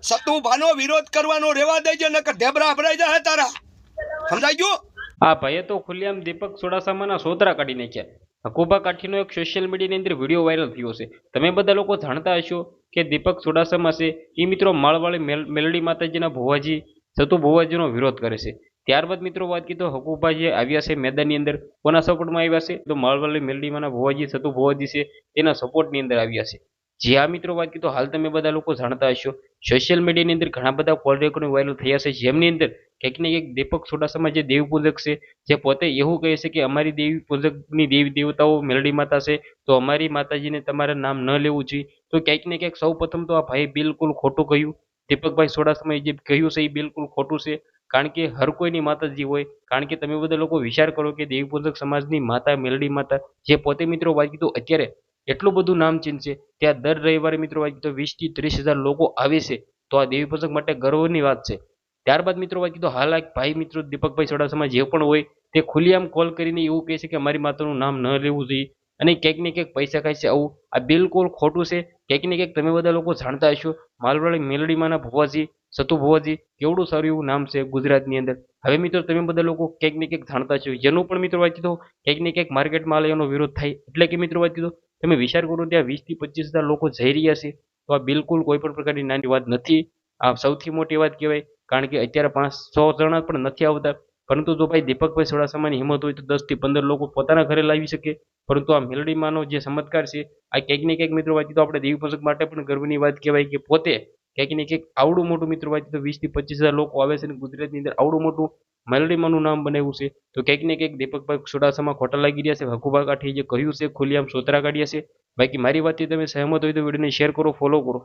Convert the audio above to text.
સતુભાનો વિરોધ કરવાનો રેવા દેજે નકર ઢેબરા ભરાઈ જાય તારા સમજાઈ ગયું। આ ભાઈએ તો ખુલ્લેઆમ દીપક ચુડાસમાના સોતરા કાઢી નાખ્યા। હકુબા કાઠીનો એક સોશિયલ મીડિયાની અંદર વિડીયો વાયરલ થયો છે। તમે બધા લોકો જાણતા હશો કે દીપક ચુડાસમા છે એ મિત્રો માળવાળી મેલડી માતાજીના ભુવાજી સતુ ભુવાજીનો વિરોધ કરે છે। ત્યારબાદ મિત્રો વાત કીધો હકુબા જે આવ્યા છે મેદાનની અંદર કોના સપોર્ટમાં આવ્યા છે તો માળવાળી મેલડીમાંના ભુવાજી સતુ ભુવાજી છે તેના સપોર્ટની અંદર આવ્યા છે। જે આ મિત્રો વાત કીધો હાલ તમે બધા લોકો જાણતા હશો સોશિયલ મીડિયાની અંદર ઘણા બધા કોલ રેકોર્ડિંગ વાયરલ થયા છે જેમની અંદર કંઈક ને કંઈક દીપક ચુડાસમા જે દેવી પૂજક છે જે પોતે એવું કહે છે કે અમારી દેવી પૂજકની દેવી દેવતાઓ મેલડી માતા છે તો અમારી માતાજીને તમારે નામ ન લેવું જોઈએ। તો ક્યાંક ને ક્યાંક સૌ પ્રથમ તો આ ભાઈ બિલકુલ ખોટું કહ્યું। દીપકભાઈ ચુડાસમાએ જે કહ્યું છે એ બિલકુલ ખોટું છે કારણ કે હર કોઈની માતાજી હોય કારણ કે તમે બધા લોકો વિચાર કરો કે દેવી પૂજક સમાજની માતા મેલડી માતા જે પોતે મિત્રો વાત કીધું અત્યારે એટલું બધું નામચીન છે ત્યાં દર રવિવારે મિત્રો વાત કીધું 20 થી 30 હજાર લોકો આવે છે તો આ દેવી પૂજક માટે ગર્વની વાત છે। ત્યારબાદ મિત્રો વાત કીધું હાલ એક ભાઈ મિત્રો દીપકભાઈ ચુડાસમા જે પણ હોય તે ખુલ્લેઆમ કોલ કરીને એવું કહે છે કે અમારી માતાનું નામ ન લેવું જોઈએ અને ક્યાંક ને ક્યાંક પૈસા ખાય છે આવું આ બિલકુલ ખોટું છે। ક્યાંક ને ક્યાંક તમે બધા લોકો જાણતા હશો માલવાડી મેલડીમાંના ભુવાજી સતુ ભુવાજી કેવડું સારું એવું નામ છે ગુજરાતની અંદર। હવે મિત્રો તમે બધા લોકો ક્યાંક ને ક્યાંક જાણતા છો જેનું પણ મિત્રો વાત કીધું ક્યાંક ને ક્યાંક માર્કેટમાં એનો વિરોધ થાય એટલે કે મિત્રો વાત કીધું તમે વિચાર કરો ત્યાં 20 થી 25 હજાર લોકો જઈ રહ્યા છે તો આ બિલકુલ કોઈ પણ પ્રકારની નાની વાત નથી। આ સૌથી મોટી વાત કહેવાય કારણ કે અત્યારે 500 જણા પણ નથી આવતા પરંતુ જો ભાઈ દીપકભાઈ ચુડાસમાની હિંમત હોય તો 10 થી 15 લોકો પોતાના ઘરે લાવી શકે પરંતુ આ મેલડીમાંનો જે ચમત્કાર છે આ ક્યાંક ને ક્યાંક મિત્રો વાત કીધું આપણે દેવી પૂજક માટે પણ ગર્વની વાત કહેવાય કે પોતે ક્યાંક ને ક્યાંક આવડું મોટું મિત્રો વાત કીધું 20 થી 25 હજાર લોકો આવે છે અને ગુજરાતની અંદર આવડું મોટું મેલડીમાંનું નામ બનાવ્યું છે તો ક્યાંક ને ક્યાંક દીપકભાઈ ચુડાસમા ખોટા લાગી રહ્યા છે। હકુબા કાઠી જે કહ્યું છે ખુલ્લેઆમ સોતરા કાઢ્યા છે। બાકી મારી વાતથી તમે સહેમત હોય તો વિડીયોને શેર કરો ફોલો કરો।